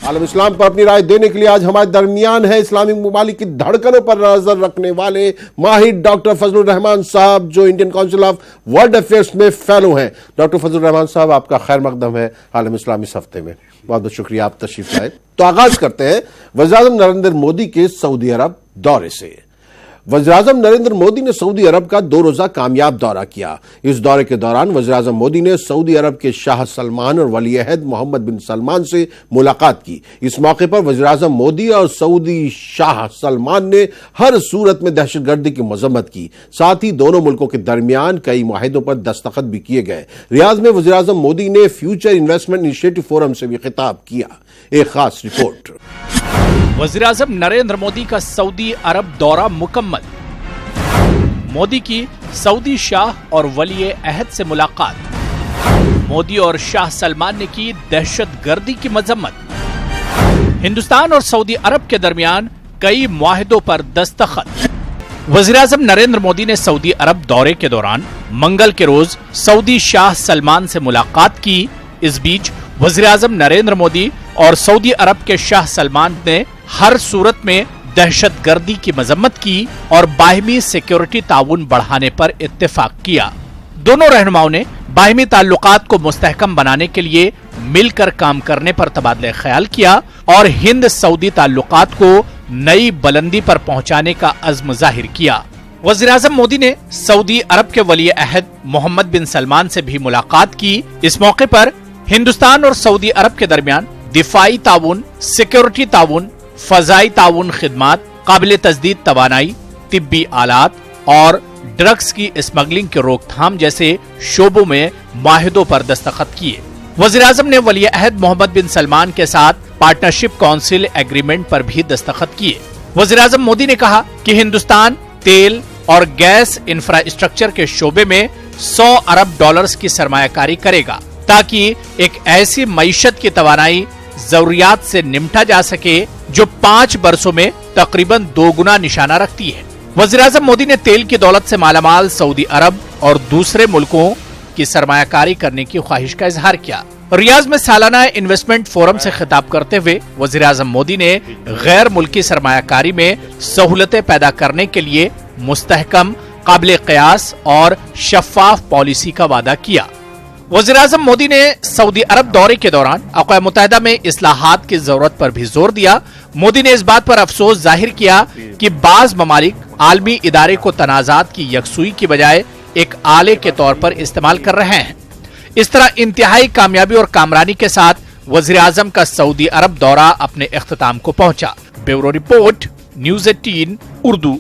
आलम इस्लाम पर अपनी राय देने के लिए आज हमारे दरमियान है इस्लामी ममालिक की धड़कनों पर नजर रखने वाले माहिर डॉक्टर फजलुर रहमान साहब, जो Indian council of world affairs में फेलो हैं। डॉक्टर फजलुर रहमान साहब, आपका खैर मकदम है आलम इस्लाम इस हफ्ते में। बहुत बहुत शुक्रिया, आप तशरीफ लाए। तो आगाज करते हैं वज़ीर-ए-आज़म नरेंद्र मोदी के सऊदी अरब दौरे से। वज़ीर-ए-आज़म नरेंद्र मोदी ने सऊदी अरब का 2 रोज़ा कामयाब दौरा किया। इस दौरे के दौरान वज़ीर-ए-आज़म मोदी ने सऊदी अरब के शाह सलमान और वली-ए-अहद मोहम्मद बिन सलमान से मुलाकात की। इस मौके पर वज़ीर-ए-आज़म मोदी और सऊदी शाह सलमान ने हर सूरत में दहशतगर्दी की मजम्मत की। साथ ही दोनों मुल्कों के दरमियान कई मुआहिदों पर दस्तखत भी किए गए। रियाद में वज़ीर-ए-आज़म मोदी ने फ्यूचर इन्वेस्टमेंट इनिशिएटिव फोरम से भी खिताब किया। एक खास रिपोर्ट। वज़ीर-ए-आज़म नरेंद्र मोदी का सऊदी अरब दौरा मुकम्मल। मोदी की सऊदी शाह और वली-ए-अहद से मुलाकात। मोदी और शाह सलमान ने की दहशतगर्दी की मजम्मत। हिंदुस्तान और सऊदी अरब के दरमियान कई मुआहिदों पर दस्तखत। वज़ीर-ए-आज़म नरेंद्र मोदी ने सऊदी अरब दौरे के दौरान मंगल के रोज सऊदी शाह सलमान से मुलाकात की। इस बीच वज़ीर-ए-आज़म नरेंद्र मोदी और सऊदी अरब के शाह सलमान ने हर सूरत में दहशतगर्दी की मजम्मत की और बाहिमी सिक्योरिटी ताउन बढ़ाने पर इत्तेफाक किया। दोनों रहनुमाओं ने बाहिमी ताल्लुकात को मुस्तहकम बनाने के लिए मिलकर काम करने पर तबादले ख्याल किया और हिंद सऊदी ताल्लुकात को नई बुलंदी पर पहुंचाने का अज़्म जाहिर किया। वज़ीर-ए-आज़म मोदी ने सऊदी अरब के वली-ए-अहद मोहम्मद बिन सलमान से भी मुलाकात की। इस मौके पर हिंदुस्तान और सऊदी अरब के दरमियान दिफाई ताउन, सिक्योरिटी ताउन, फजाई ताउन खिदमात, काबिल तजदीद तवानाई, तिब्बी आलात और ड्रग्स की स्मगलिंग की रोकथाम जैसे शोबों में मुआहिदों पर दस्तखत किए। वज़ीर-ए-आज़म ने वली-ए-अहद मोहम्मद बिन सलमान के साथ पार्टनरशिप काउंसिल एग्रीमेंट पर भी दस्तखत किए। वज़ीर-ए-आज़म मोदी ने कहा कि हिंदुस्तान तेल और गैस इंफ्रास्ट्रक्चर के शोबे में $100 अरब की सरमायाकारी करेगा, ताकि एक ऐसी मईशत की तवानाई जरूरियात से निपटा जा सके जो 5 बरसों में तकरीबन 2 गुना निशाना रखती है। वज़ीर-ए-आज़म मोदी ने तेल की दौलत से मालामाल सऊदी अरब और दूसरे मुल्कों की सरमायाकारी करने की ख्वाहिश का इजहार किया। रियाद में सालाना इन्वेस्टमेंट फोरम से खिताब करते हुए वज़ीर-ए-आज़म मोदी ने गैर मुल्की सरमायाकारी में सहूलतें पैदा करने के लिए मुस्तहकम, काबिल क़यास और शफाफ पॉलिसी का वादा किया। वज़ीर-ए-आज़म मोदी ने सऊदी अरब दौरे के दौरान अक़वाम मुत्तहिदा में इस्लाहात की जरूरत पर भी जोर दिया। मोदी ने इस बात पर अफसोस जाहिर किया कि बाज ममालिक आलमी इदारे को तनाज़ात की यकसुई की बजाय एक आले के तौर पर इस्तेमाल कर रहे हैं। इस तरह इंतहाई कामयाबी और कामरानी के साथ वज़ीर-ए-आज़म का सऊदी अरब दौरा अपने इख्तिताम को पहुंचा। Bureau report, news 18 Urdu.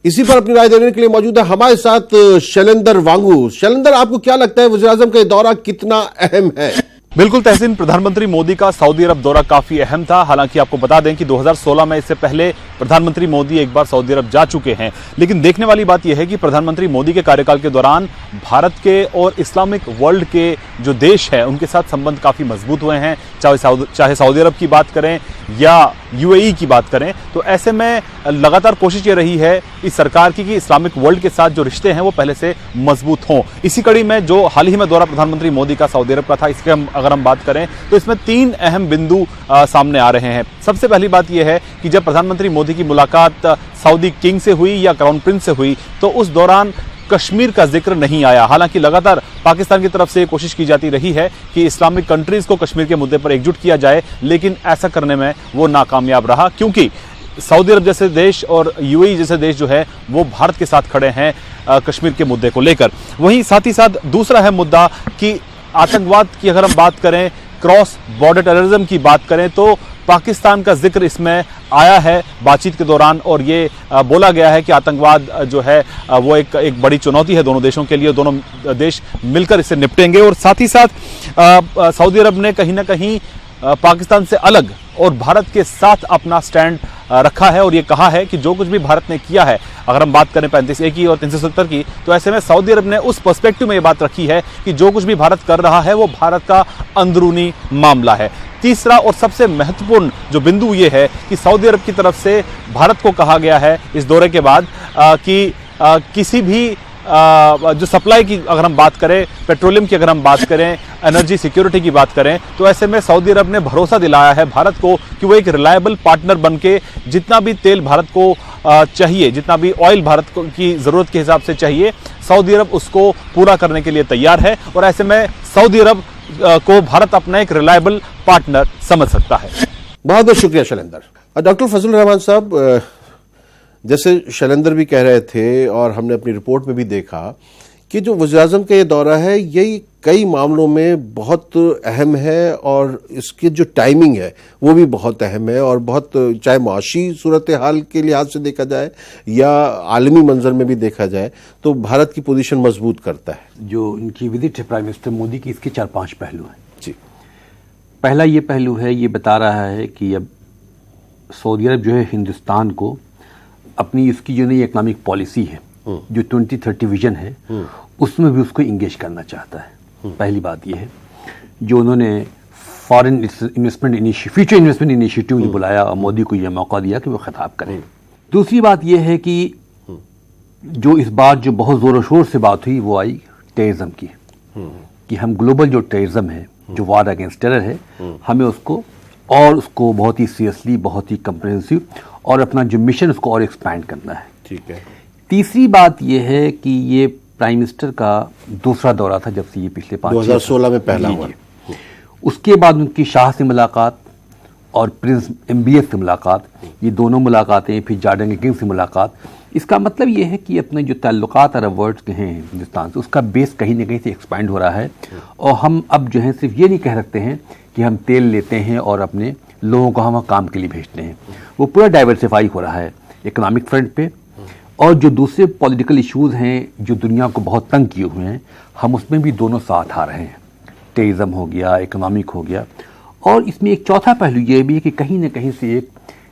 इसी पर अपनी राय देने के लिए मौजूद है हमारे साथ शैलेंद्र वांगू। शैलेंद्र, आपको क्या लगता है वज़ीर-ए-आज़म का ये दौरा कितना अहम है? बिल्कुल तहसीन, प्रधानमंत्री मोदी का सऊदी अरब दौरा काफी अहम था। हालांकि आपको बता दें कि 2016 में इससे पहले प्रधानमंत्री मोदी एक बार सऊदी अरब जा चुके हैं। लेकिन देखने वाली बात यह है कि प्रधानमंत्री मोदी के कार्यकाल के दौरान भारत के और इस्लामिक वर्ल्ड के जो देश है उनके साथ संबंध काफी मजबूत हुए हैं। चाहे सऊदी अरब की बात करें या यूएई की बात करें, तो ऐसे में लगातार कोशिश ये रही है इस सरकार की कि इस्लामिक वर्ल्ड के साथ जो रिश्ते हैं वो पहले से मजबूत हों। इसी कड़ी में जो हाल ही में दौरा प्रधानमंत्री मोदी का सऊदी अरब का था, इसके अगर हम बात करें तो इसमें 3 अहम बिंदु सामने आ रहे हैं। सबसे पहली बात यह है कि जब प्रधानमंत्री मोदी की मुलाकात सऊदी किंग से हुई या क्राउन प्रिंस से हुई तो उस दौरान कश्मीर का जिक्र नहीं आया। हालांकि लगातार पाकिस्तान की तरफ से कोशिश की जाती रही है कि इस्लामिक कंट्रीज को कश्मीर के मुद्दे पर एकजुट किया जाए, लेकिन ऐसा करने में वो नाकामयाब रहा, क्योंकि सऊदी अरब जैसे देश और यूएई जैसे देश जो है वो भारत के साथ खड़े हैं कश्मीर के मुद्दे को लेकर। वहीं साथ ही साथ दूसरा है मुद्दा कि आतंकवाद की अगर हम बात करें, क्रॉस बॉर्डर टेररिज्म की बात करें, तो पाकिस्तान का जिक्र इसमें आया है बातचीत के दौरान और ये बोला गया है कि आतंकवाद जो है वो एक बड़ी चुनौती है दोनों देशों के लिए। दोनों देश मिलकर इससे निपटेंगे। और साथ ही साथ सऊदी अरब ने कहीं ना कहीं पाकिस्तान से अलग और भारत के साथ अपना स्टैंड रखा है और ये कहा है कि जो कुछ भी भारत ने किया है, अगर हम बात करें 35A की और 370 की, तो ऐसे में सऊदी अरब ने उस पर्सपेक्टिव में ये बात रखी है कि जो कुछ भी भारत कर रहा है वो भारत का अंदरूनी मामला है। तीसरा और सबसे महत्वपूर्ण जो बिंदु ये है कि सऊदी अरब की तरफ से भारत को कहा गया है इस दौरे के बाद कि किसी भी जो सप्लाई की अगर हम बात करें, पेट्रोलियम की अगर हम बात करें, एनर्जी सिक्योरिटी की बात करें, तो ऐसे में सऊदी अरब ने भरोसा दिलाया है भारत को कि वो एक रिलायबल पार्टनर बनके जितना भी तेल भारत को चाहिए, जितना भी ऑयल भारत को की जरूरत के हिसाब से चाहिए, सऊदी अरब उसको पूरा करने के लिए तैयार है। और ऐसे में सऊदी अरब को भारत अपना एक रिलायबल पार्टनर समझ सकता है। बहुत बहुत शुक्रिया शैलेंद्र। डॉक्टर फजल रहमान साहब, जैसे शैलेंद्र भी कह रहे थे और हमने अपनी रिपोर्ट में भी देखा कि जो वज़ीर-ए-आज़म का ये दौरा है यही कई मामलों में बहुत अहम है और इसकी जो टाइमिंग है वो भी बहुत अहम है और बहुत, चाहे मुआशी सूरत हाल के लिहाज से देखा जाए या आलमी मंजर में भी देखा जाए, तो भारत की पोजीशन मजबूत करता है। जो इनकी विजिट है प्राइम मिनिस्टर मोदी की, इसके 4-5 पहलू हैं जी। पहला ये पहलू है, ये बता रहा है कि अब सऊदी अरब जो है हिंदुस्तान को अपनी इसकी जो नई इकोनॉमिक पॉलिसी है, जो 2030 विजन है, उसमें भी उसको इंगेज करना चाहता है। पहली बात ये है, जो उन्होंने foreign investment future investment initiative बुलाया और मोदी को यह मौका दिया कि वो खिताब करें। दूसरी बात यह है कि जो इस बार जो बहुत जोर शोर से बात हुई वो आई टेररिज्म की, कि हम ग्लोबल जो टेररिज्म है, जो वार अगेंस्ट टेरर है, हमें उसको बहुत ही सीरियसली, बहुत ही कम्प्रिहेंसिव और अपना जो मिशन उसको और एक्सपैंड करना है। ठीक है। तीसरी बात यह है कि ये प्राइम मिनिस्टर का दूसरा दौरा था जब से ये पिछले 2016 में पहला हुआ। उसके बाद उनकी शाह से मुलाकात और प्रिंस MBS से मुलाकात, ये दोनों मुलाकातें, फिर जॉर्डन के किंग से मुलाकात। इसका मतलब ये है कि अपने जो ताल्लुकात अरब वर्ल्ड के हैं हिंदुस्तान से, उसका बेस कहीं ना कहीं से एक्सपैंड हो रहा है। और हम अब जो है सिर्फ ये नहीं कह सकते हैं कि हम तेल लेते हैं और अपने लोगों को हम काम के लिए भेजते हैं, वो पूरा डाइवर्सिफाई हो रहा है इकोनॉमिक फ्रंट पे। और जो दूसरे पॉलिटिकल इश्यूज़ हैं जो दुनिया को बहुत तंग किए हुए हैं, हम उसमें भी दोनों साथ आ रहे हैं। टेररिज्म हो गया, इकोनॉमिक हो गया। और इसमें एक चौथा पहलू ये भी है कि कहीं ना कहीं से एक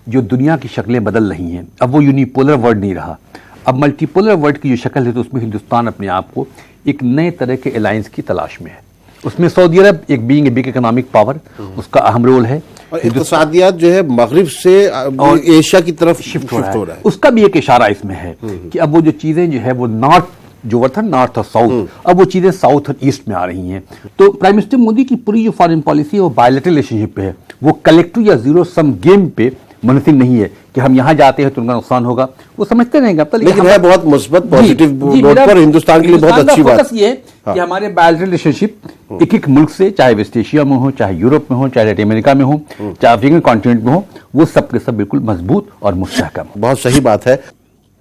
जो दुनिया की शक्लें बदल रही हैं, अब वो यूनिपोलर वर्ल्ड नहीं रहा, अब मल्टीपोलर वर्ल्ड की जो शक्ल है, तो उसमें हिंदुस्तान अपने आप को एक नए तरह के अलायंस की तलाश में है। उसमें सऊदी अरब एक being a big economic power, उसका अहम रोल है। और इक़्तिसादियात जो है मगरिब से और एशिया की तरफ शिफ्ट हो रहा है, उसका भी एक इशारा इसमें है कि अब वो जो चीजें जो है वो नॉर्थ जो था नॉर्थ और साउथ, अब वो चीजें साउथ और ईस्ट में आ रही हैं। तो प्राइम मिनिस्टर मोदी की पूरी जो फॉरेन पॉलिसी है वो बायलैटरल रिलेशनशिप पे है, वो कलेक्टिव या जीरो सम गेम पे मुनसिब नहीं है कि हम यहाँ जाते हैं तो उनका नुकसान होगा, वो समझते रहेंगे। लेकिन है बहुत मुस्बत पॉजिटिव नोट पर, हिंदुस्तान के लिए बहुत अच्छी बात ये है कि हमारे बायलैटरल रिलेशनशिप एक एक मुल्क से, चाहे वेस्ट एशिया में हो, चाहे यूरोप में हो, चाहे लैटिन अमेरिका में हो, चाहे अफ्रीकन कॉन्टिनेंट में हो, वो सब के सब बिल्कुल मजबूत और मुस्तहकम। बहुत सही बात है।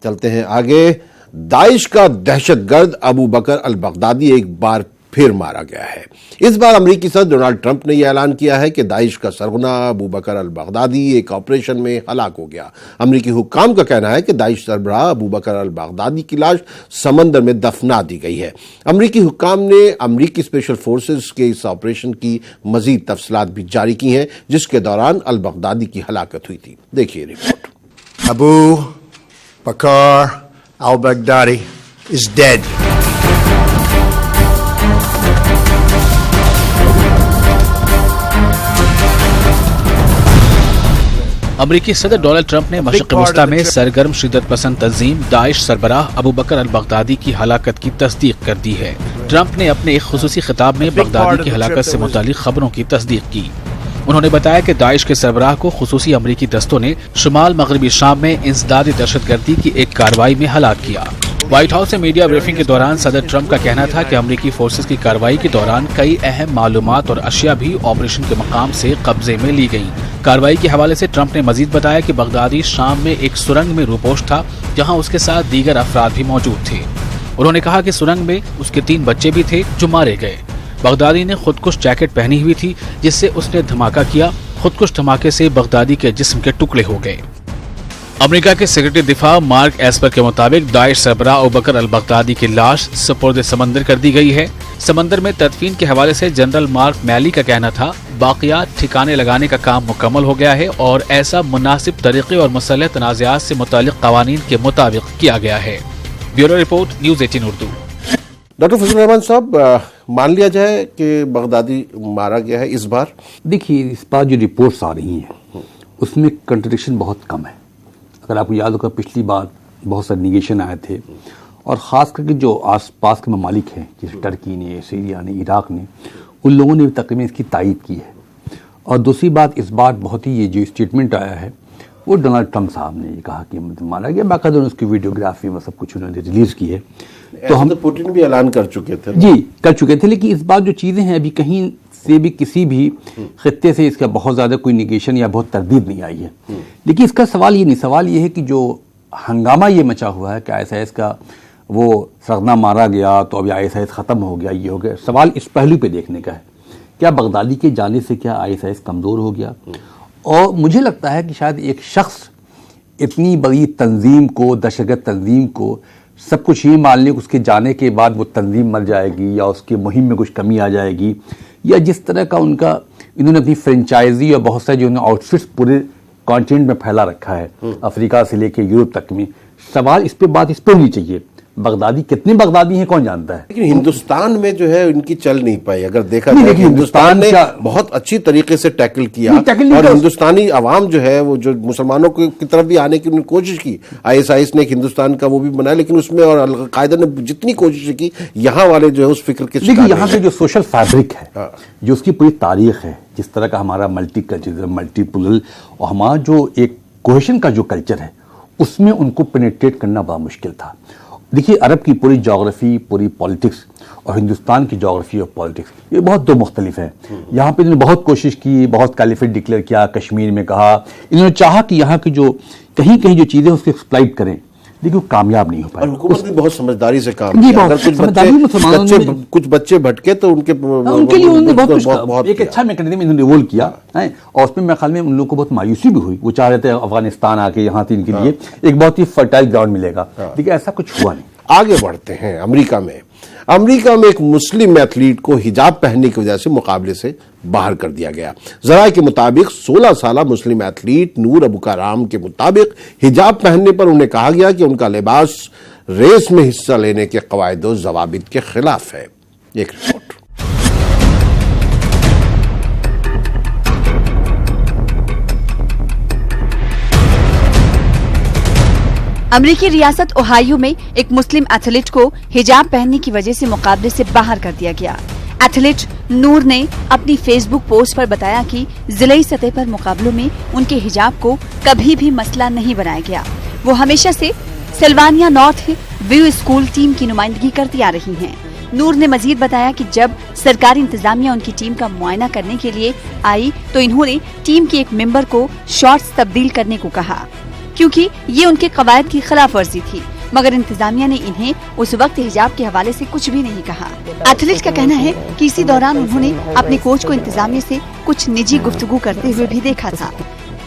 चलते हैं आगे। दाइश का दहशतगर्द अबू बकर अल बगदादी एक बार फिर मारा गया है। इस बार अमेरिकी सदर डोनाल्ड ट्रंप ने यह ऐलान किया है कि दाइश का सरगना अबू बकर अल बगदादी एक ऑपरेशन में हलाक हो गया। अमेरिकी हुक्काम का कहना है कि दाइश सरबराह अबू बकर अल बगदादी की लाश समंदर में दफना दी गई है। अमेरिकी हुक्काम ने अमेरिकी स्पेशल फोर्सेस के इस ऑपरेशन की मजीद तफसीलात भी जारी की हैं, जिसके दौरान अल बगदादी की हलाकत हुई थी। देखिए report. Abu Bakr al-Baghdadi is dead. अमरीकी सदर डोनाल्ड ट्रंप ने मशरिक़ वस्ता में सरगर्म शिद्दत पसंद तंजीम दाइश सरबराह अबू बकर अल बगदादी की हलाकत की तस्दीक कर दी है। ट्रंप ने अपने एक खुसूसी खिताब में बगदादी की हलाकत से मुतालिक खबरों की तस्दीक की। उन्होंने बताया कि दाइश के सरबराह को खुसूसी अमरीकी दस्तों ने शुमाल मगरबी शाम में इंसदादी दहशतगर्दी की एक कार्रवाई में हलाक किया। व्हाइट हाउस से मीडिया ब्रीफिंग के दौरान सदर ट्रंप का कहना था कि अमरीकी फोर्सेस की कार्रवाई के दौरान कई अहम मालूमात और अशिया भी ऑपरेशन के मकाम से कब्जे में ली गईं। कार्रवाई के हवाले से ट्रंप ने मजीद बताया कि बगदादी शाम में एक सुरंग में रूपोश था, जहां उसके साथ दीगर अफराद भी मौजूद थे। उन्होंने कहा कि सुरंग में उसके 3 बच्चे भी थे जो मारे गए। बगदादी ने खुदकुश जैकेट पहनी हुई थी, जिससे उसने धमाका किया। खुदकुश धमाके से बगदादी के जिस्म के टुकड़े हो गए। अमेरिका के सेक्रेटरी दिफा मार्क एस्पर के मुताबिक दाइश सरबराह अबू बकर अल बगदादी की लाश सपुर्द समंदर कर दी गई है। समंदर में तदफीन के हवाले से जनरल मार्क मैली का कहना था, बाकियात ठिकाने लगाने का काम मुकम्मल हो गया है और ऐसा मुनासिब तरीके और मुसल्लह तनाज़ात से मुतालिक कवानीन के मुताबिक किया गया है। Bureau report, news 18 Urdu. Doctor Fazal Rahman साहब, मान लिया जाए कि बगदादी मारा गया है इस बार? देखिए, इस बार जो रिपोर्ट्स आ रही हैं उसमें कंट्रडिक्शन बहुत कम है। अगर आपको याद होगा पिछली बार बहुत सारे निगेशन आए थे اور خاص کر کے جو آس پاس کے ممالک ہیں جیسے ٹرکی نے، سیریا نے، عراق نے، ان لوگوں نے تقریباً اس کی تائید کی ہے. اور دوسری بات اس بات بہت ہی یہ جو اسٹیٹمنٹ آیا ہے وہ ڈونلڈ ٹرمپ صاحب نے یہ کہا کہ مارا گیا، باقاعدہ اس کی ویڈیوگرافی میں سب کچھ انہوں نے ریلیز کی ہے. تو ہم پوٹن بھی اعلان کر چکے تھے. جی کر چکے تھے، لیکن اس بات جو چیزیں ہیں ابھی کہیں سے بھی کسی بھی خطے سے اس کا بہت زیادہ کوئی نیگیشن یا بہت تردید نہیں آئی ہے. لیکن اس کا سوال یہ نہیں، سوال یہ ہے کہ جو ہنگامہ یہ مچا ہوا ہے کہ ISIS کا وہ سرغنہ مارا گیا تو اب ISIS ختم ہو گیا، یہ ہو گیا. سوال اس پہلو پہ دیکھنے کا ہے، کیا بغدادی کے جانے سے کیا ISIS کمزور ہو گیا؟ اور مجھے لگتا ہے کہ شاید ایک شخص اتنی بڑی تنظیم کو، دہشتگرد تنظیم کو، سب کچھ یہ مان لیں کہ اس کے جانے کے بعد وہ تنظیم مر جائے گی یا اس کی مہم میں کچھ کمی آ جائے گی، یا جس طرح کا انہوں نے اپنی فرینچائزی اور بہت سارے جو آؤٹ فٹس پورے کانٹیننٹ میں پھیلا رکھا ہے، افریقہ سے لے کے یورپ تک میں. سوال اس پہ بات اس پہ ہونی چاہیے، بغدادی کتنے بغدادی ہیں کون جانتا ہے. لیکن ہندوستان میں جو ہے ان کی چل نہیں پائی. اگر دیکھا جائے کہ ہندوستان نے بہت اچھی طریقے سے ٹیکل کیا اور ہندوستانی عوام جو ہے وہ جو مسلمانوں کی طرف بھی آنے کی انہوں نے کوشش کی. ISIS نے ایک ہندوستان کا وہ بھی بنایا، لیکن اس میں اور القاعدہ نے جتنی کوشش کی یہاں والے جو ہے اس فکر کے لیکن یہاں سے جو سوشل فیبرک ہے، جو اس کی پوری تاریخ ہے، جس طرح کا ہمارا ملٹی کلچرل، ملٹی پولل، اور ہمارا جو ایک کوہیشن کا جو کلچر ہے، اس میں ان کو پینیٹریٹ کرنا بڑا مشکل تھا. دیکھیے عرب کی پوری جغرافی، پوری پالیٹکس اور ہندوستان کی جغرافی اور پالیٹکس یہ بہت دو مختلف ہیں. یہاں پہ انہوں نے بہت کوشش کی، بہت کیلیفیٹ ڈکلیئر کیا، کشمیر میں کہا، انہوں نے چاہا کہ یہاں کی جو کہیں کہیں جو چیزیں اس کو ایکسپلائٹ کریں، لیکن وہ کامیاب نہیں ہو پائے. اور حکومت بھی بہت سمجھداری سے کام کیا. اگر کچھ بچے بھٹکے تو ان کے لیے انہوں نے بہت ایک اچھا میکنزم انہوں نے رول کیا، اور اس میں میرے خیال میں ان لوگوں کو بہت مایوسی بھی ہوئی. وہ چاہ رہے تھے افغانستان آ کے یہاں سے ان کے لیے ایک بہت ہی فرٹائل گراؤنڈ ملے گا، لیکن ایسا کچھ ہوا نہیں. آگے بڑھتے ہیں. امریکہ میں ایک مسلم ایتھلیٹ کو حجاب پہننے کی وجہ سے مقابلے سے باہر کر دیا گیا. ذرائع کے مطابق 16 سالہ مسلم ایتھلیٹ نور ابوکرام کے مطابق حجاب پہننے پر انہیں کہا گیا کہ ان کا لباس ریس میں حصہ لینے کے قواعد و ضوابط کے خلاف ہے. ایک رپورٹ. امریکی ریاست اوہایو میں ایک مسلم ایتھلیٹ کو حجاب پہننے کی وجہ سے مقابلے سے باہر کر دیا گیا. ایتھلیٹ نور نے اپنی فیس بک پوسٹ پر بتایا کہ ضلعی سطح پر مقابلوں میں ان کے حجاب کو کبھی بھی مسئلہ نہیں بنایا گیا. وہ ہمیشہ سے Slovenia north view school team کی نمائندگی کرتی آ رہی ہیں. نور نے مزید بتایا کہ جب سرکاری انتظامیہ ان کی ٹیم کا معائنہ کرنے کے لیے آئی تو انہوں نے ٹیم کے ایک ممبر کو شارٹس تبدیل کرنے کو کہا کیونکہ یہ ان کے قواعد کی خلاف ورزی تھی، مگر انتظامیہ نے انہیں اس وقت حجاب کے حوالے سے کچھ بھی نہیں کہا. ایتھلیٹ کا کہنا ہے کہ اسی دوران انہوں نے اپنے کوچ کو انتظامیہ سے کچھ نجی گفتگو کرتے ہوئے بھی دیکھا تھا.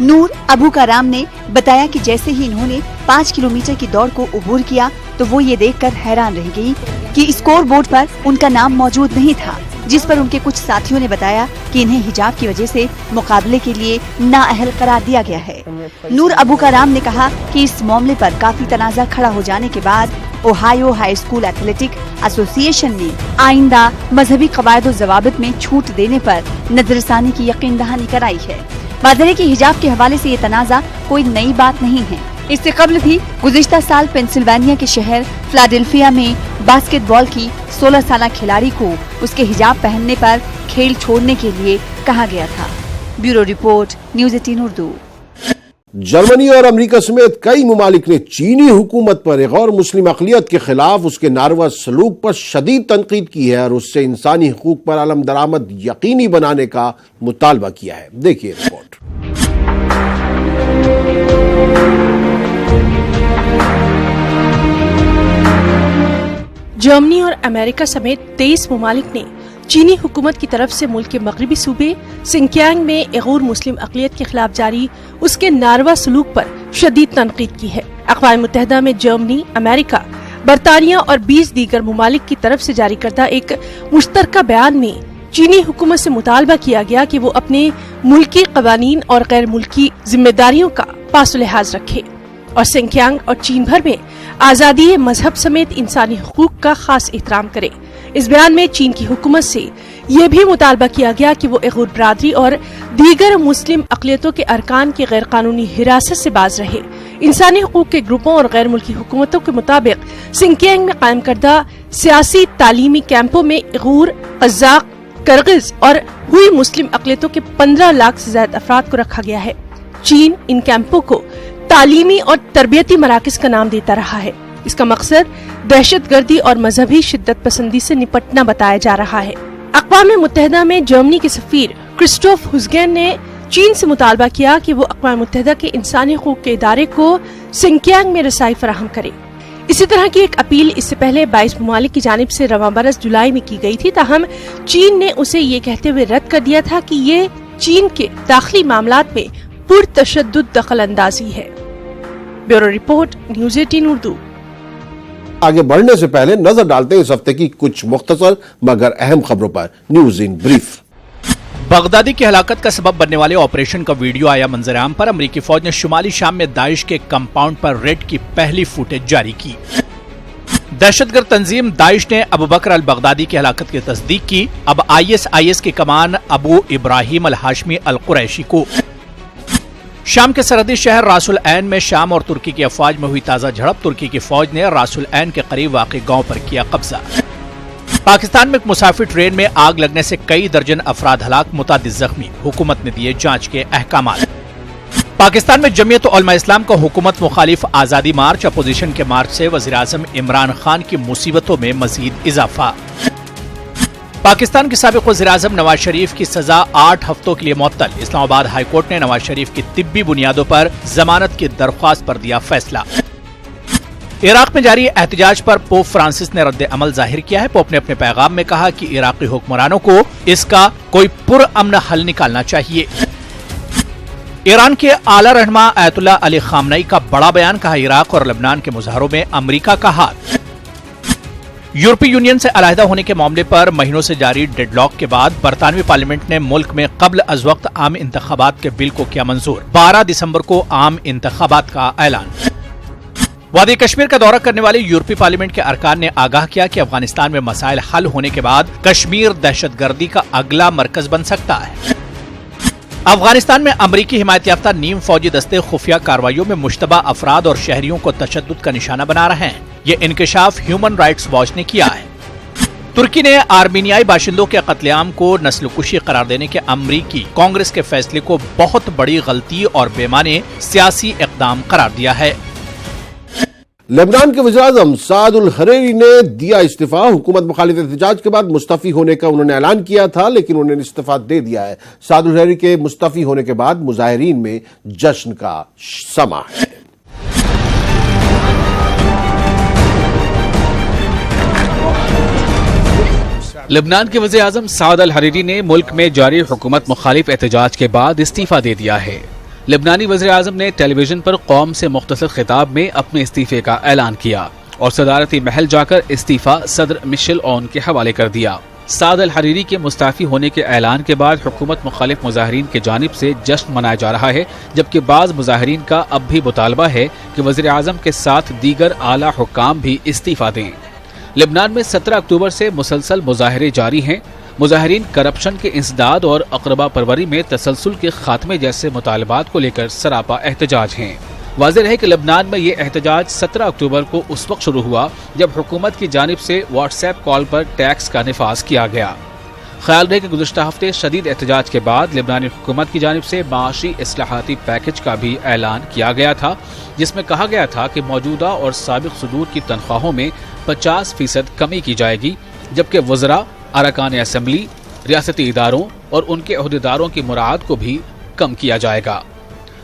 نور ابوکرام نے بتایا کہ جیسے ہی انہوں نے 5 کلومیٹر کی دوڑ کو عبور کیا تو وہ یہ دیکھ کر حیران رہ گئی کہ اسکور بورڈ پر ان کا نام موجود نہیں تھا، جس پر ان کے کچھ ساتھیوں نے بتایا کہ انہیں حجاب کی وجہ سے مقابلے کے لیے نااہل قرار دیا گیا ہے. نور ابوکرام نے کہا کہ اس معاملے پر کافی تنازع کھڑا ہو جانے کے بعد اوہایو ہائی اسکول ایتھلیٹک ایسوسی ایشن نے آئندہ مذہبی قواعد و ضوابط میں چھوٹ دینے پر نظر ثانی کی یقین دہانی کرائی ہے. واضح ہے کہ حجاب کے حوالے سے یہ تنازع کوئی نئی بات نہیں ہے. اس سے قبل بھی گزشتہ سال پینسلوانیا کے شہر فلاڈیلفیا میں باسکٹ بال کی 16 سالہ کھلاڑی کو اس کے حجاب پہننے پر کھیل چھوڑنے کے لیے کہا گیا تھا. Bureau report, news 18 Urdu. Germany اور امریکہ سمیت کئی ممالک نے چینی حکومت پر غیر مسلم اقلیت کے خلاف اس کے ناروا سلوک پر شدید تنقید کی ہے اور اس سے انسانی حقوق پر علم درآمد یقینی بنانے کا مطالبہ کیا ہے. دیکھیے رپورٹ. جرمنی اور امریکہ سمیت 23 ممالک نے چینی حکومت کی طرف سے ملک کے مغربی صوبے سنکیانگ میں غیر مسلم اقلیت کے خلاف جاری اس کے ناروا سلوک پر شدید تنقید کی ہے. اقوام متحدہ میں جرمنی، امریکہ، برطانیہ اور 20 دیگر ممالک کی طرف سے جاری کردہ ایک مشترکہ بیان میں چینی حکومت سے مطالبہ کیا گیا کہ وہ اپنے ملکی قوانین اور غیر ملکی ذمہ داریوں کا پاس و لحاظ رکھے اور سنکیانگ اور چین بھر میں آزادی مذہب سمیت انسانی حقوق کا خاص احترام کرے. اس بیان میں چین کی حکومت سے یہ بھی مطالبہ کیا گیا کہ وہ ایغور برادری اور دیگر مسلم اقلیتوں کے ارکان کی غیر قانونی حراست سے باز رہے. इंसानी हकूक के ग्रुपों और गैर मुल्की हुकूमतों के मुताबिक सिंकियांग में कायम करदा सियासी तालीमी कैंपों में इगूर, कज़ाक, किर्गिज और हुई मुस्लिम अक़लियतों के 15 लाख से ज्यादा अफराद को रखा गया है। चीन इन कैंपों को तालीमी और तरबियती मराकज का नाम देता रहा है। इसका मकसद दहशतगर्दी और मजहबी शिद्दत पसंदी से निपटना बताया जा रहा है। अक़वाम मुत्तहिदा में जर्मनी के सफीर क्रिस्टोफ हुस्गेन ने चीन से मुतालबा किया कि वो अक़वाम मुत्तहिदा के इंसानी हकूक के इदारे को सिंकियांग में रसाई फराहम करे। इसी तरह की एक अपील इससे पहले 22 ममालिक की जानिब से रवां बरस जुलाई में की गई थी, ताहम चीन ने उसे ये कहते हुए रद्द कर दिया था कि ये चीन के दाखिली मामलात में पुरतशद्दुद दखल अंदाजी है। Bureau report, news 18 Urdu. आगे बढ़ने से पहले नजर डालते हैं इस हफ्ते की कुछ मुख्तसर मगर अहम खबरों पर। News in brief. बगदादी की हलाकत का सबब बनने वाले ऑपरेशन का वीडियो आया मंजर-ए-आम पर। अमरीकी फौज ने शुमाली शाम में दाइश के कंपाउंड पर रेड की पहली फुटेज जारी की। दहशतगर्द तंजीम दाइश ने अबू बकर अल बगदादी की हलाकत की तस्दीक की। अब ISIS की कमान अबू इब्राहिम अल हाशमी अल कुरैशी को। शाम के सरहदी शहर रासुल ऐन में शाम और तुर्की की अफवाज में हुई ताजा झड़प। तुर्की की फौज ने रासुल ऐन के करीब वाक़ई गांव पर किया कब्जा। पाकिस्तान में एक मुसाफिर ट्रेन में आग लगने से कई दर्जन अफराद हलाक, मुतादिद जख्मी। हुकूमत ने दिए जांच के अहकामात। पाकिस्तान में जमीयत उलमा इस्लाम का हुकूमत मुखालिफ आजादी मार्च। अपोजिशन के मार्च से वज़ीर-ए-आज़म इमरान खान की मुसीबतों में मजीद इजाफा। पाकिस्तान के साबिक़ वज़ीर-ए-आज़म नवाज शरीफ की सजा 8 हफ्तों के लिए मुअत्तल। इस्लामाबाद हाई कोर्ट ने नवाज शरीफ की तिब्बी बुनियादों पर जमानत की दरख्वास्त पर दिया फैसला। इराक में जारी एहतजाज पर पोप फ्रांसिस ने रद्द अमल जाहिर किया है। पोप ने अपने पैगाम में कहा कि इराकी हुक्मरानों को इसका कोई पुरअमन हल निकालना चाहिए। ईरान के आला रहनुमा आयतुल्लाह अली खामनई का बड़ा बयान, कहा इराक और लबनान के मुजाहरों में अमेरिका का हाथ। यूरोपीय यूनियन से अलहदा होने के मामले पर महीनों से जारी डेडलॉक के बाद बरतानवी पार्लियामेंट ने मुल्क में कब्ल अज वक्त आम इंतखाबात के बिल को किया मंजूर। 12 दिसंबर को आम इंतखाबात का ऐलान। वादी कश्मीर का दौरा करने वाले यूरोपीय पार्लियामेंट के अरकान ने आगाह किया कि अफगानिस्तान में मसाइल हल होने के बाद कश्मीर दहशतगर्दी का अगला मरकज बन सकता है। अफगानिस्तान में अमरीकी हिमायत याफ्ता नीम फौजी दस्ते खुफिया कार्रवाइयों में मुश्तबा अफराद और शहरियों को तशद्दुद का निशाना बना रहे हैं। ये इंकशाफ ह्यूमन राइट्स वॉच ने किया है। तुर्की ने आर्मीनियाई बाशिंदों के कत्लेआम को नस्लकुशी करार देने के अमरीकी कांग्रेस के फैसले को बहुत बड़ी गलती और बेमाने सियासी इक़दाम करार दिया है। लेबनान के वज़ीर-ए-आज़म साद उल हरीरी ने दिया इस्तीफा। हुकूमत मुखालिफ एहतजाज के बाद मुस्तफी होने का उन्होंने ऐलान किया था, लेकिन उन्होंने इस्तीफा दे दिया है। साद उल हरीरी के मुस्तफी होने के बाद मुजाहिरीन में जश्न का समा है। लेबनान के वज़ीर-ए-आज़म साद अल हरीरी ने मुल्क में जारी हुकूमत मुखालिफ एहतजाज के बाद इस्तीफा दे दिया है। लेबनानी वज़ीर-ए-आज़म ने टेलीविजन पर कौम से मुख्तसर खिताब में अपने इस्तीफे का ऐलान किया और सदारती महल जाकर इस्तीफा सदर मिशेल ओन के हवाले कर दिया। साद अल हरीरी के मुस्ताफी होने के ऐलान के बाद हुकूमत मुखालिफ मुजाहिरीन की जानिब से जश्न मनाया जा रहा है, जबकि बाज़ मुजाहिरीन का अब भी मुतालबा है कि वज़ीर-ए-आज़म के साथ दीगर आला हुक्काम भी इस्तीफा दें। लेबनान में 17 अक्टूबर से मुसलसल मुजाहरे जारी हैं। मुजाहिरीन करप्शन के इंसदाद और अक़रबा परवरी में तसलसल के खात्मे जैसे मुतालबात को लेकर सरापा एहतजाज हैं। वाज़ेह है कि लेबनान में ये एहतजाज 17 अक्टूबर को उस वक्त शुरू हुआ जब हुकूमत की जानिब से व्हाट्सएप कॉल पर टैक्स का निफाज किया गया। ख्याल रहे कि गुज़श्ता हफ्ते शदीद एहतजाज के बाद लेबनानी हुकूमत की जानिब से माशी इस्लाहाती पैकेज का भी ऐलान किया गया था, जिसमें कहा गया था कि मौजूदा और साबिक़ सुदूर की तनख्वाहों में 50% कमी की जाएगी, जबकि वज़रा, अरकान असम्बली, रियासती इदारों और उनके अहदेदारों की मुराद को भी कम किया जाएगा।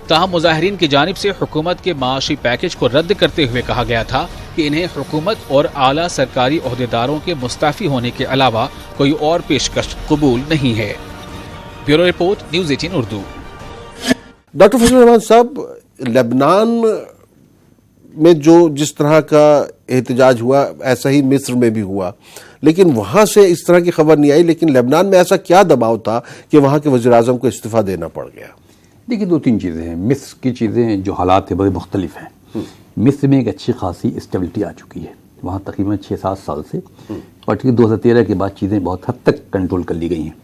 ताहम मुजाहिरीन की जानिब से हुकूमत के माशी पैकेज को रद्द करते हुए कहा गया था कि इन्हें हुकूमत और आला सरकारी अहदेदारों के मुस्ताफी होने के अलावा कोई और पेशकश कबूल नहीं है। Bureau report, news 18 Urdu. Doctor Fazlur Rahman साहब, लेबनान में जो जिस तरह का एहतजाज हुआ ऐसा ही मिस्र में भी हुआ, लेकिन वहां से इस तरह की खबर नहीं आई। लेकिन लेबनान में ऐसा क्या दबाव था कि वहां के वज़ीर-ए-आज़म को इस्तीफा देना पड़ गया? देखिए, 2-3 चीज़ें हैं। मिस्र की चीज़ें जो हालात थे बड़े मुख्तलिफ हैं। मिस्र में एक अच्छी खासी स्टेबिलिटी आ चुकी है। वहाँ तकरीबन 6-7 साल से, पर्टिकुलर 2013 के बाद चीज़ें बहुत हद तक कंट्रोल कर ली गई हैं।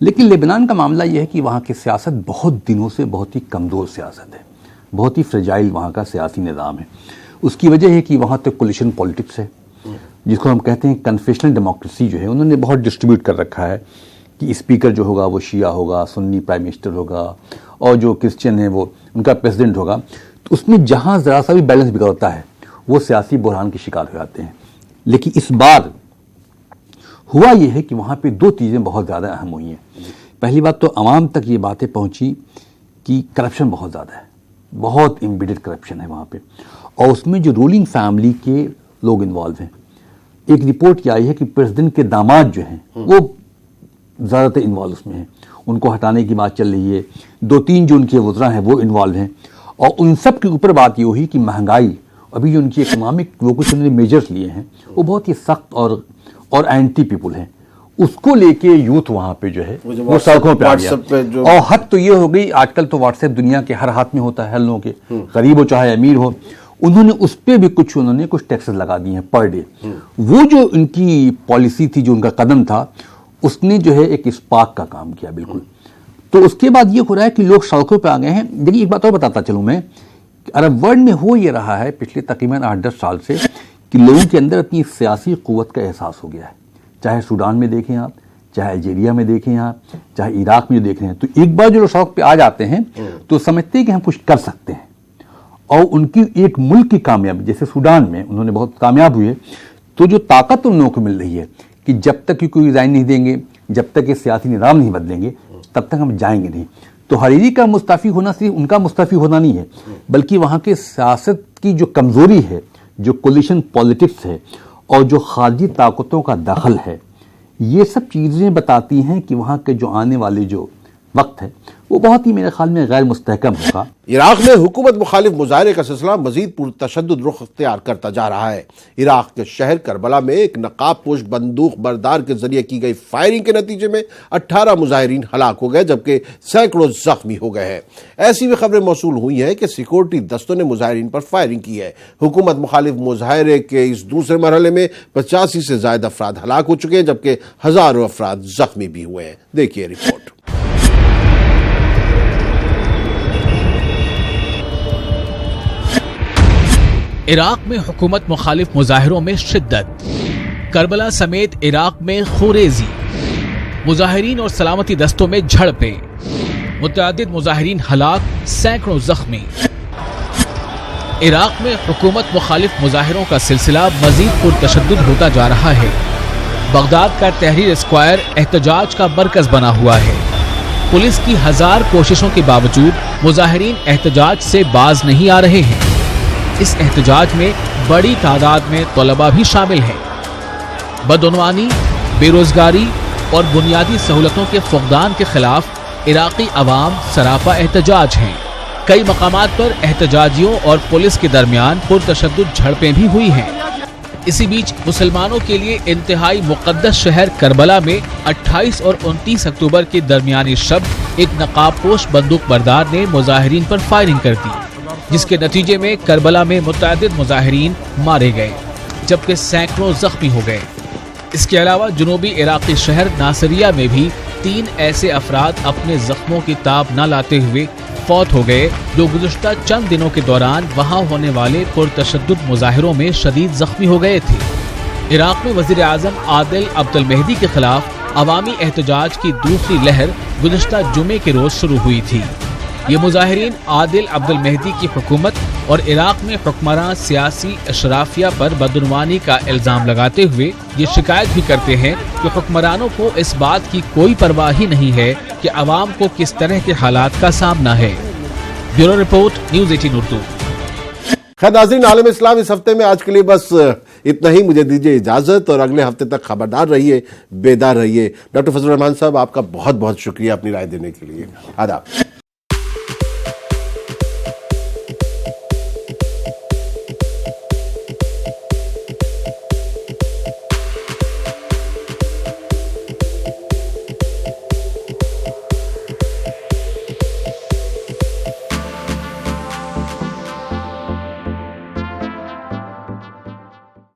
लेकिन लेबनान का मामला यह है कि वहाँ की सियासत बहुत दिनों से बहुत ही कमज़ोर सियासत है। بہت ہی فریجائل وہاں کا سیاسی نظام ہے. اس کی وجہ ہے کہ وہاں تو کولیشن پالیٹکس ہے، جس کو ہم کہتے ہیں کنفیشنل ڈیموکریسی جو ہے انہوں نے بہت ڈسٹریبیوٹ کر رکھا ہے کہ اسپیکر جو ہوگا وہ شیعہ ہوگا، سنی پرائم منسٹر ہوگا، اور جو کرسچن ہے وہ ان کا پریزیڈنٹ ہوگا. تو اس میں جہاں ذرا سا بھی بیلنس بگڑتا ہے وہ سیاسی بحران کے شکار ہو جاتے ہیں. لیکن اس بار ہوا یہ ہے کہ وہاں پہ دو چیزیں بہت زیادہ اہم ہوئی ہیں. پہلی بات تو عوام تک یہ باتیں پہنچی کہ کرپشن بہت زیادہ ہے، بہت امبیڈڈ کرپشن ہے وہاں پہ، اور اس میں جو رولنگ فیملی کے لوگ انوالو ہیں. ایک رپورٹ یہ آئی ہے کہ پریزیڈنٹ کے داماد جو ہیں وہ زیادہ تر انوالو اس میں ہیں، ان کو ہٹانے کی بات چل رہی ہے. 2-3 جو ان کے وزراء ہیں وہ انوالو ہیں، اور ان سب کے اوپر بات یہ ہوئی کہ مہنگائی، ابھی جو ان کی اکنامک وہ کچھ انہوں نے میجرز لیے ہیں وہ بہت ہی سخت اور اینٹی پیپل ہیں. اس کو لے کے یوتھ وہاں پہ جو ہے وہ سڑکوں پہ آ گیا. اور حد تو یہ ہو گئی، آج کل تو واٹس ایپ دنیا کے ہر ہاتھ میں ہوتا ہے، ہر لوگوں کے، غریب ہو چاہے امیر ہو. انہوں نے اس پہ بھی کچھ ٹیکسز لگا دیے ہیں پر ڈے. وہ جو ان کی پالیسی تھی، جو ان کا قدم تھا، اس نے جو ہے ایک اسپارک کا کام کیا بالکل. تو اس کے بعد یہ ہو رہا ہے کہ لوگ سڑکوں پہ آ گئے ہیں. دیکھیے ایک بات اور بتاتا چلوں میں، عرب ورلڈ میں ہو یہ رہا ہے پچھلے تقریباً 8-10 سال سے کہ لوگوں کے اندر اپنی سیاسی قوت کا احساس ہو گیا ہے. چاہے سوڈان میں دیکھیں آپ، چاہے الجیریا میں دیکھیں آپ، چاہے عراق میں جو دیکھ رہے ہیں، تو ایک بار جو لوگ سڑک پہ آ جاتے ہیں تو سمجھتے ہیں کہ ہم کچھ کر سکتے ہیں. اور ان کی ایک ملک کی کامیابی، جیسے سوڈان میں انہوں نے بہت کامیاب ہوئے، تو جو طاقت ان لوگوں کو مل رہی ہے کہ جب تک کہ کوئی ریزائن نہیں دیں گے، جب تک یہ سیاسی نظام نہیں بدلیں گے، تب تک ہم جائیں گے نہیں. تو حریری کا مستعفی ہونا صرف ان کا مستعفی ہونا نہیں ہے، بلکہ وہاں کے سیاست کی جو کمزوری ہے، جو کولیشن پالیٹکس ہے، اور جو خارجی طاقتوں کا دخل ہے، یہ سب چیزیں بتاتی ہیں کہ وہاں کے جو آنے والے جو وقت ہے وہ بہت ہی میرے خیال میں غیر مستحکم ہوگا. عراق میں حکومت مخالف مظاہرے کا سلسلہ مزید پرتشدد رخ اختیار کرتا جا رہا ہے. عراق کے شہر کربلا میں ایک نقاب پوش بندوق بردار کے ذریعے کی گئی فائرنگ کے نتیجے میں 18 مظاہرین ہلاک ہو گئے، جبکہ سینکڑوں زخمی ہو گئے ہیں. ایسی بھی خبریں موصول ہوئی ہیں کہ سیکورٹی دستوں نے مظاہرین پر فائرنگ کی ہے. حکومت مخالف مظاہرے کے اس دوسرے مرحلے میں 85 سے زائد افراد ہلاک ہو چکے ہیں، جبکہ ہزاروں افراد زخمی بھی ہوئے ہیں. دیکھیے رپورٹ. عراق میں حکومت مخالف مظاہروں میں شدت، کربلا سمیت عراق میں خوریزی، مظاہرین اور سلامتی دستوں میں جھڑپیں، متعدد مظاہرین ہلاک، سینکڑوں زخمی. عراق میں حکومت مخالف مظاہروں کا سلسلہ مزید پرتشدد ہوتا جا رہا ہے. بغداد کا تحریر اسکوائر احتجاج کا مرکز بنا ہوا ہے. پولیس کی 1000 کوششوں کے باوجود مظاہرین احتجاج سے باز نہیں آ رہے ہیں. اس احتجاج میں بڑی تعداد میں طلباء بھی شامل ہیں. بدعنوانی، بے روزگاری اور بنیادی سہولتوں کے فقدان کے خلاف عراقی عوام سراپا احتجاج ہیں. کئی مقامات پر احتجاجیوں اور پولیس کے درمیان پرتشدد جھڑپیں بھی ہوئی ہیں. اسی بیچ مسلمانوں کے لیے انتہائی مقدس شہر کربلا میں 28 اور 29 اکتوبر کے درمیانی شب ایک نقاب پوش بندوق بردار نے مظاہرین پر فائرنگ کر دی، جس کے نتیجے میں کربلا میں متعدد مظاہرین مارے گئے، جبکہ سینکڑوں زخمی ہو گئے. اس کے علاوہ جنوبی عراقی شہر ناصریہ میں بھی 3 ایسے افراد اپنے زخموں کی تاب نہ لاتے ہوئے فوت ہو گئے، جو گزشتہ چند دنوں کے دوران وہاں ہونے والے پرتشدد مظاہروں میں شدید زخمی ہو گئے تھے. عراق میں وزیر اعظم عادل عبد المہدی کے خلاف عوامی احتجاج کی دوسری لہر گزشتہ جمعے کے روز شروع ہوئی تھی. یہ مظاہرین عادل عبد المہدی کی حکومت اور عراق میں حکمراں سیاسی اشرافیہ پر بدعنوانی کا الزام لگاتے ہوئے یہ شکایت بھی کرتے ہیں کہ حکمرانوں کو اس بات کی کوئی پرواہ ہی نہیں ہے کہ عوام کو کس طرح کے حالات کا سامنا ہے. Bureau report, news 18 Urdu. خیر ناظرین، عالم اسلام اس ہفتے میں آج کے لیے بس اتنا ہی. مجھے دیجیے اجازت، اور اگلے ہفتے تک خبردار رہیے، بیدار رہیے. ڈاکٹر فضل الرحمان صاحب، آپ کا بہت بہت شکریہ اپنی رائے دینے کے لیے. آداب.